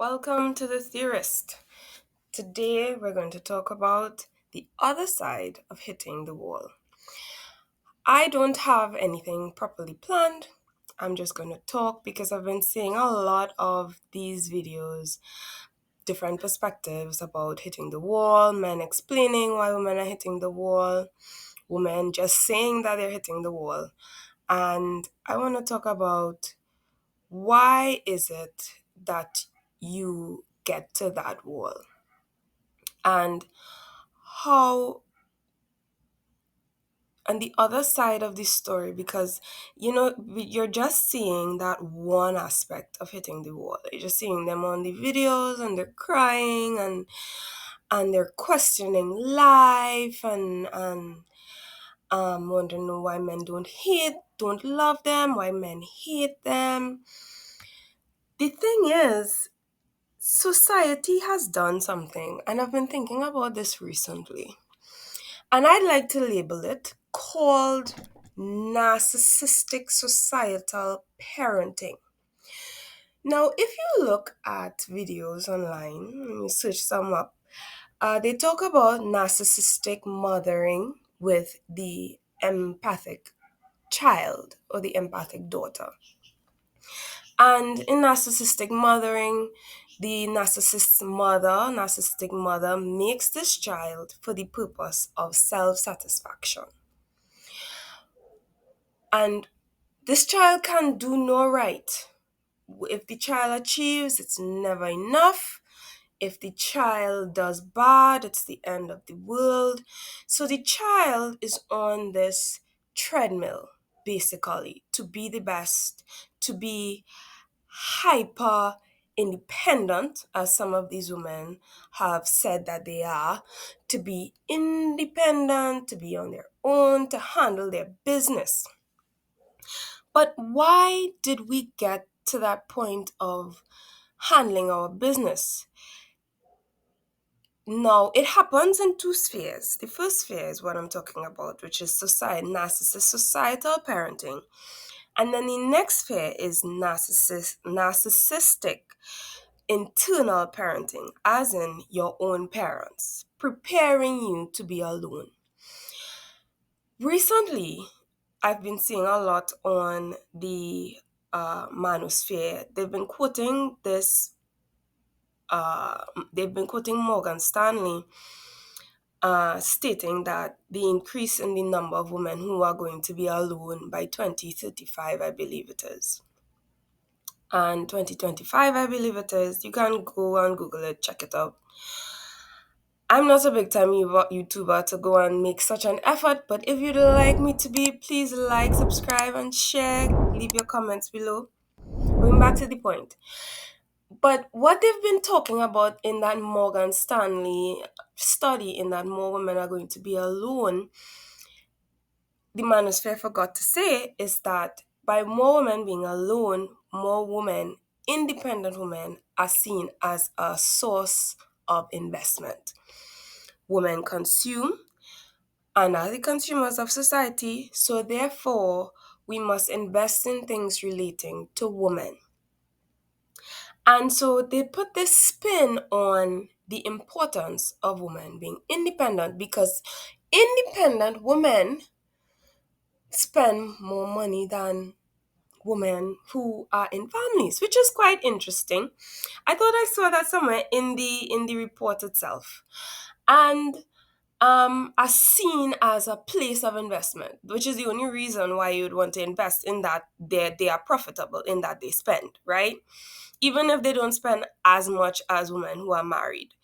Welcome to The Theorist. Today we're going to talk about the other side of hitting the wall. I don't have anything properly planned. I'm just going to talk because I've been seeing a lot of these videos, different perspectives about hitting the wall, men explaining why women are hitting the wall, women just saying that they're hitting the wall. And I want to talk about why is it that you get to that wall and how and the other side of the story, because you're just seeing that one aspect of hitting the wall. You're just seeing them on the videos and they're crying and they're questioning life and wondering why men don't love them, why men hate them. The thing is, society has done something, and I've been thinking about this recently. And I'd like to label it called narcissistic societal parenting. Now, if you look at videos online, and you search some up, they talk about narcissistic mothering with the empathic child or the empathic daughter. And in narcissistic mothering, the narcissistic mother makes this child for the purpose of self-satisfaction. And this child can do no right. If the child achieves, it's never enough. If the child does bad, it's the end of the world. So the child is on this treadmill, basically, to be the best, to be hyper independent, as some of these women have said that they are, to be independent, to be on their own, to handle their business. But why did we get to that point of handling our business? Now, it happens in two spheres. The first sphere is what I'm talking about, which is societal parenting. And then the next sphere is narcissistic internal parenting, as in your own parents, preparing you to be alone. Recently, I've been seeing a lot on the manosphere. They've been quoting Morgan Stanley, stating that the increase in the number of women who are going to be alone by 2035, I believe it is. And 2025, I believe it is. You can go and Google it, check it out. I'm not a big time YouTuber to go and make such an effort, but if you'd like me to be, please like, subscribe, and share. Leave your comments below. Going back to the point. But what they've been talking about in that Morgan Stanley study, in that more women are going to be alone, the manosphere forgot to say is that by more women being alone, more women, independent women, are seen as a source of investment. Women consume and are the consumers of society, so therefore we must invest in things relating to women. And so they put this spin on the importance of women being independent, because independent women spend more money than women who are in families, which is quite interesting. I thought I saw that somewhere in the report itself. And are seen as a place of investment, which is the only reason why you would want to invest in that. They are profitable in that they spend, right? Even if they don't spend as much as women who are married.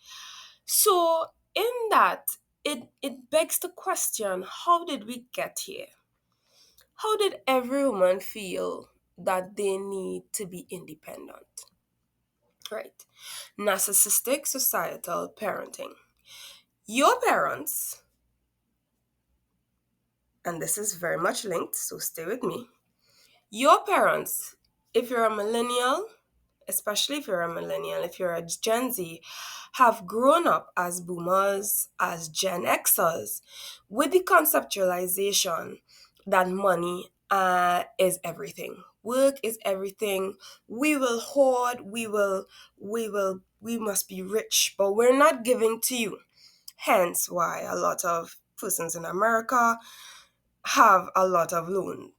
So in that, it begs the question, how did we get here? How did every woman feel that they need to be independent? Right. Narcissistic societal parenting. Your parents, and this is very much linked, so stay with me. Your parents, if you're a millennial, especially if you're a millennial, if you're a Gen Z, have grown up as boomers, as Gen Xers, with the conceptualization that money is everything. Work is everything. We will hoard, we must be rich, but we're not giving to you. Hence why a lot of persons in America have a lot of loan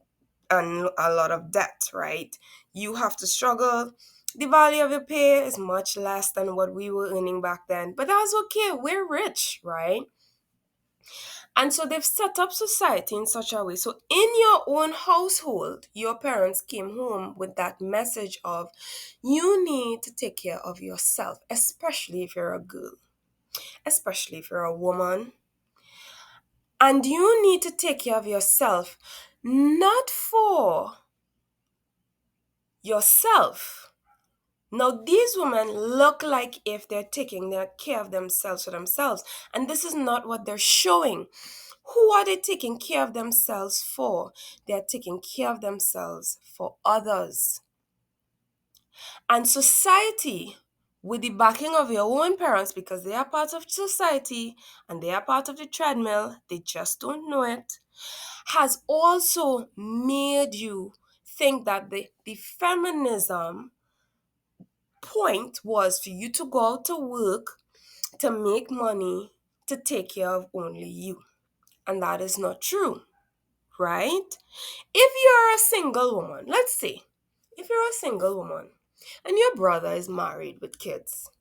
and a lot of debt, right? You have to struggle. The value of your pay is much less than what we were earning back then, but that's okay. We're rich, right? And so they've set up society in such a way. So in your own household, your parents came home with that message of you need to take care of yourself, especially if you're a girl, especially if you're a woman. And you need to take care of yourself, not for yourself. Now, these women look like if they're taking their care of themselves for themselves, and this is not what they're showing. Who are they taking care of themselves for? They're taking care of themselves for others. And society, with the backing of your own parents, because they are part of society and they are part of the treadmill, they just don't know it, has also made you think that the feminism point was for you to go out to work, to make money, to take care of only you. And that is not true, right? If you're a single woman, let's say, if you're a single woman and your brother is married with kids,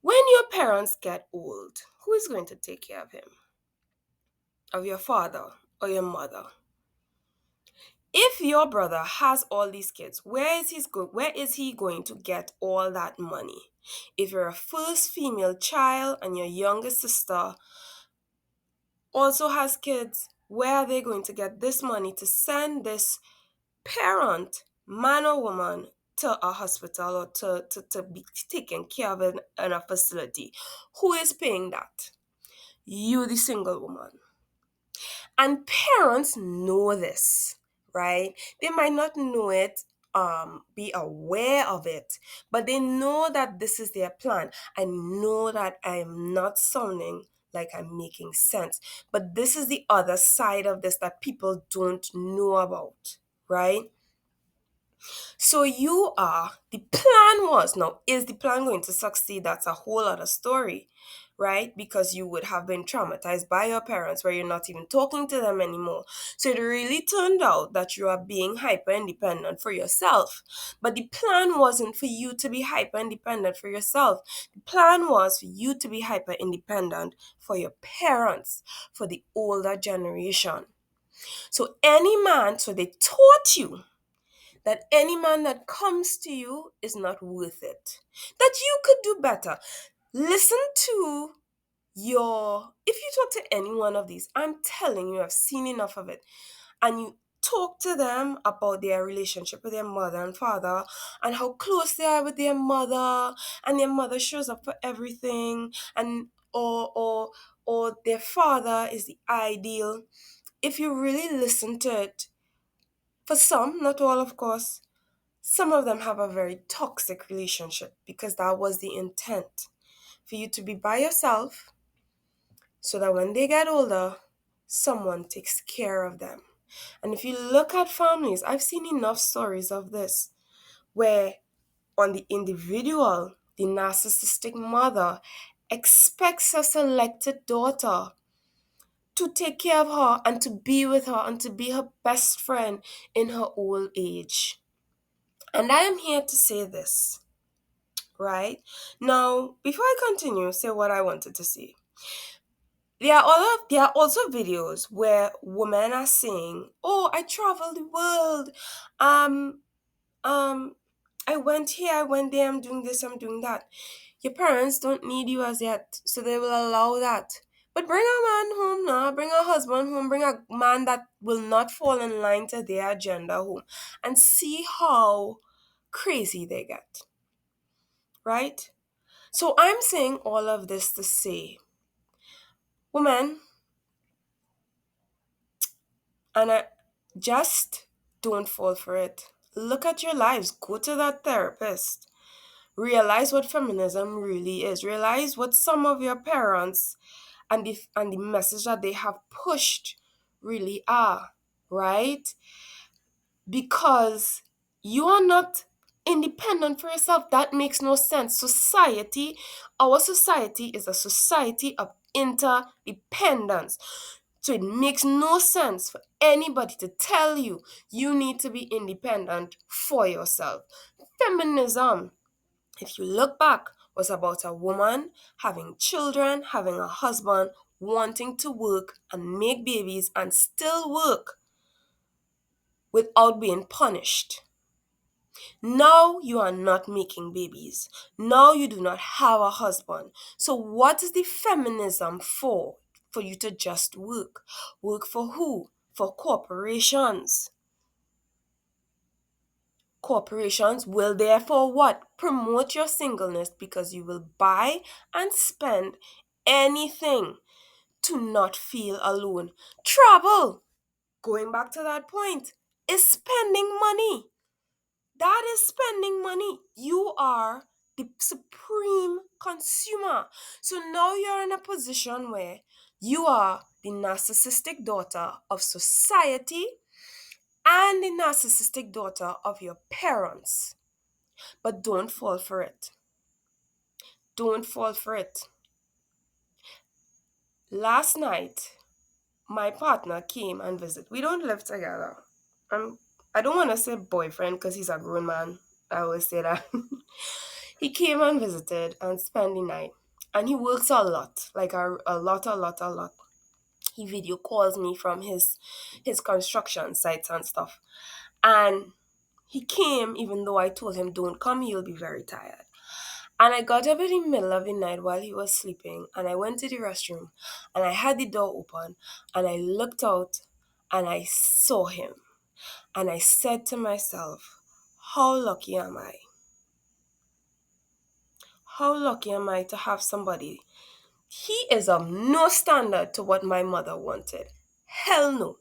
when your parents get old, who is going to take care of him? Of your father or your mother? If your brother has all these kids, where is he going to get all that money? If you're a first female child and your youngest sister also has kids, where are they going to get this money to send this parent, man or woman, to a hospital or to be taken care of in a facility? Who is paying that? You, the single woman. And parents know this, right? They might not know it, be aware of it, but they know that this is their plan. I know that I am not sounding like I'm making sense, but this is the other side of this that people don't know about, right? So the plan was, now, is the plan going to succeed? That's a whole other story, right? Because you would have been traumatized by your parents where you're not even talking to them anymore. So it really turned out that you are being hyper independent for yourself. But the plan wasn't for you to be hyper independent for yourself. The plan was for you to be hyper independent for your parents, for the older generation. So they taught you that any man that comes to you is not worth it, that you could do better. Listen to if you talk to any one of these, I'm telling you, I've seen enough of it, and you talk to them about their relationship with their mother and father and how close they are with their mother, and their mother shows up for everything, and or their father is the ideal. If you really listen to it, for some, not all, of course, some of them have a very toxic relationship because that was the intent, for you to be by yourself so that when they get older, someone takes care of them. And if you look at families, I've seen enough stories of this where, on the individual, the narcissistic mother expects a selected daughter to take care of her and to be with her and to be her best friend in her old age. And I am here to say this, right? Now, before I continue, say what I wanted to say. There are also videos where women are saying, "Oh, I traveled the world. Um, um, I went here, I went there, I'm doing this, I'm doing that." Your parents don't need you as yet, so they will allow that. But bring a man home now, bring a husband home, bring a man that will not fall in line to their agenda home, and see how crazy they get, right? So I'm saying all of this to say, women, and just don't fall for it. Look at your lives. Go to that therapist. Realize what feminism really is. Realize what some of your parents and the message that they have pushed really are, right? because you are not independent for yourself. That makes no sense. Our society is a society of interdependence. So it makes no sense for anybody to tell you you need to be independent for yourself. Feminism, if you look back, was about a woman having children, having a husband, wanting to work and make babies and still work without being punished. Now you are not making babies. Now you do not have a husband. So what is the feminism for? For you to just work. Work for who? For corporations. Corporations will therefore what? Promote your singleness because you will buy and spend anything to not feel alone. Travel, going back to that point, is spending money. That is spending money. You are the supreme consumer. So now you're in a position where you are the narcissistic daughter of society and the narcissistic daughter of your parents. But don't fall for it. Don't fall for it. Last night, my partner came and visited. We don't live together. Um, I don't want to say boyfriend because he's a grown man. I always say that. He came and visited and spent the night. And he works a lot, like a lot, a lot, a lot. He video calls me from his construction sites and stuff. And he came even though I told him don't come, he'll be very tired. And I got up in the middle of the night while he was sleeping and I went to the restroom and I had the door open and I looked out and I saw him. And I said to myself, how lucky am I? How lucky am I to have somebody? He is of no standard to what my mother wanted. Hell no.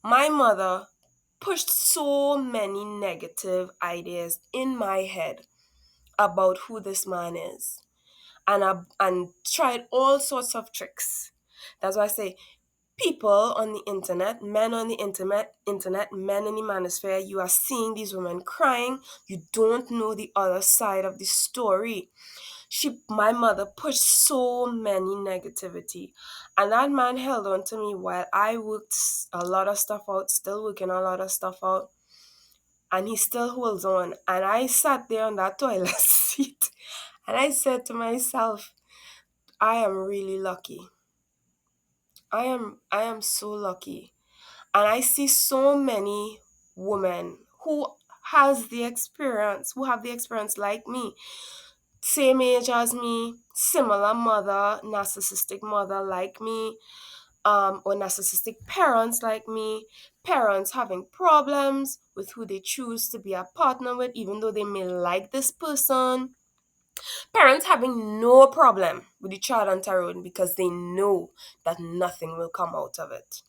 My mother pushed so many negative ideas in my head about who this man is and tried all sorts of tricks. That's why I say people on the internet, men on the internet, men in the manosphere, you are seeing these women crying. You don't know the other side of the story. My mother pushed so many negativity, and that man held on to me while I worked a lot of stuff out, still working a lot of stuff out, and he still holds on. And I sat there on that toilet seat, and I said to myself, I am really lucky. I am so lucky. And I see so many women who have the experience like me, same age as me, similar mother, narcissistic mother like me, or narcissistic parents like me, parents having problems with who they choose to be a partner with, even though they may like this person, parents having no problem with the child on tyrone because they know that nothing will come out of it.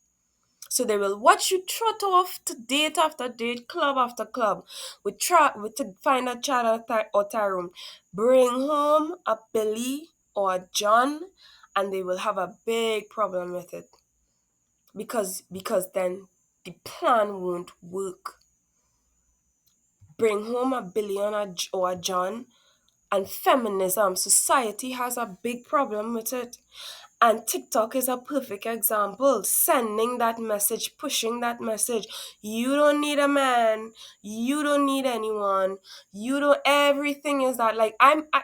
So they will watch you trot off to date after date, club after club, with to find a child or Tyrone. Bring home a Billy or a John, and they will have a big problem with it because then the plan won't work. Bring home a Billy or a John, and feminism, society has a big problem with it. And TikTok is a perfect example, sending that message, pushing that message. You don't need a man. You don't need anyone. You don't, everything is that. Like,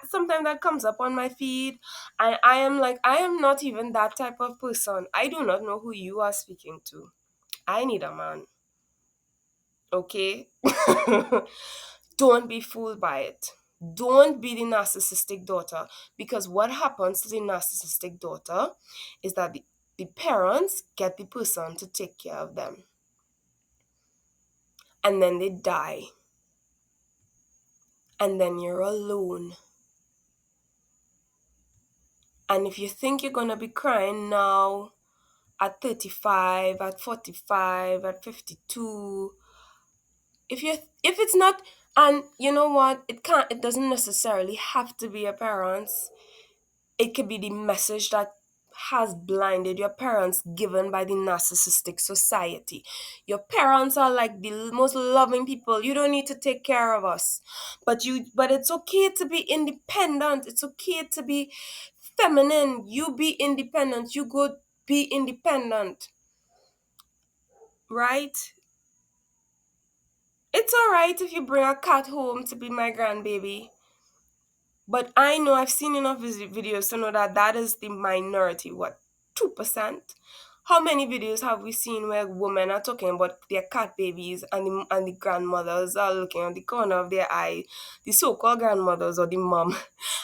sometimes that comes up on my feed, and I am like, I am not even that type of person. I do not know who you are speaking to. I need a man. Okay? Don't be fooled by it. Don't be the narcissistic daughter, because what happens to the narcissistic daughter is that the parents get the person to take care of them and then they die, and then you're alone. And if you think you're going to be crying now at 35, at 45, at 52, if it's not, and you know what, it doesn't necessarily have to be your parents. It could be the message that has blinded your parents given by the narcissistic society. Your parents are like the most loving people. You don't need to take care of us. But it's okay to be independent. It's okay to be feminine. You be independent. You go be independent. Right? It's alright if you bring a cat home to be my grandbaby. But I know I've seen enough videos to know that that is the minority. What, 2%? How many videos have we seen where women are talking about their cat babies and the grandmothers are looking at the corner of their eye? The so-called grandmothers or the mom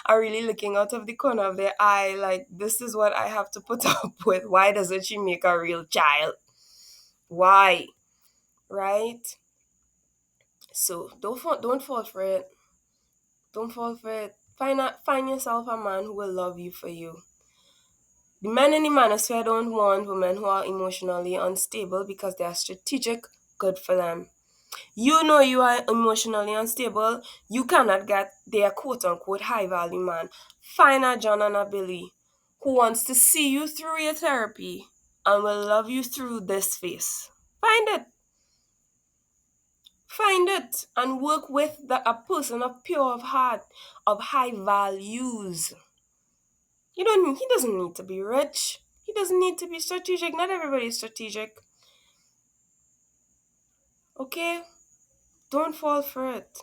are really looking out of the corner of their eye like, this is what I have to put up with. Why doesn't she make a real child? Why? Right? So don't fall for it. Don't fall for it. Find yourself a man who will love you for you. The men in the manosphere don't want women who are emotionally unstable because they are strategic. Good for them. You know you are emotionally unstable. You cannot get their quote unquote high value man. Find a John and a Billy who wants to see you through your therapy and will love you through this phase. Find it. Find it and work with a person of pure of heart, of high values. He doesn't need to be rich. He doesn't need to be strategic. Not everybody is strategic. Okay? Don't fall for it.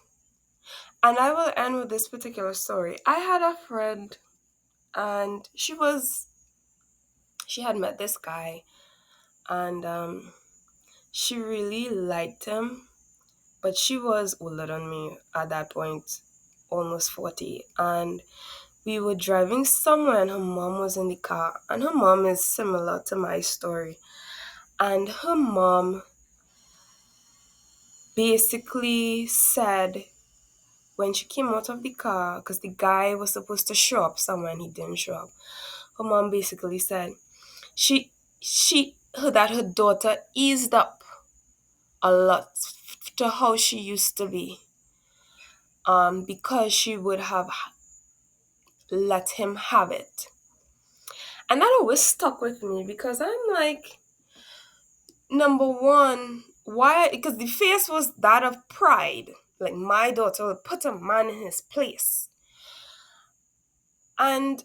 And I will end with this particular story. I had a friend and she had met this guy and she really liked him, but she was older than me at that point, almost 40. And we were driving somewhere and her mom was in the car. And her mom is similar to my story. And her mom basically said when she came out of the car, because the guy was supposed to show up somewhere and he didn't show up, her mom basically said she heard that her daughter eased up a lot to how she used to be, because she would have let him have it. And that always stuck with me because I'm like, number one, why? Because the face was that of pride. Like, my daughter will put a man in his place. And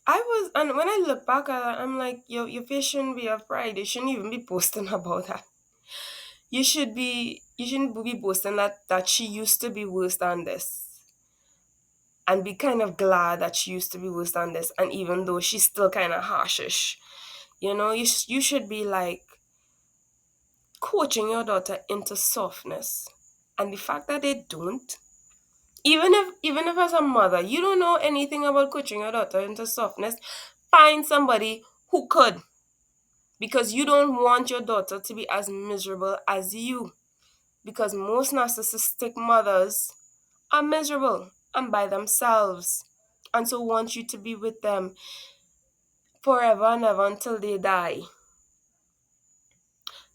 and when I look back at it, I'm like, your face shouldn't be of pride. You shouldn't even be posting about that. You shouldn't be boasting that she used to be worse than this. And be kind of glad that she used to be worse than this. And even though she's still kind of harshish, you should be like coaching your daughter into softness. And the fact that they don't, even if as a mother you don't know anything about coaching your daughter into softness, find somebody who could, because you don't want your daughter to be as miserable as you, because most narcissistic mothers are miserable and by themselves, and so want you to be with them forever and ever until they die.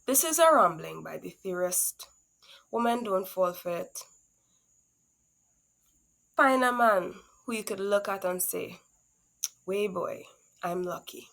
This is a rambling by the theorist. Women, don't fall for it. Find a man who you could look at and say, way boy, I'm lucky.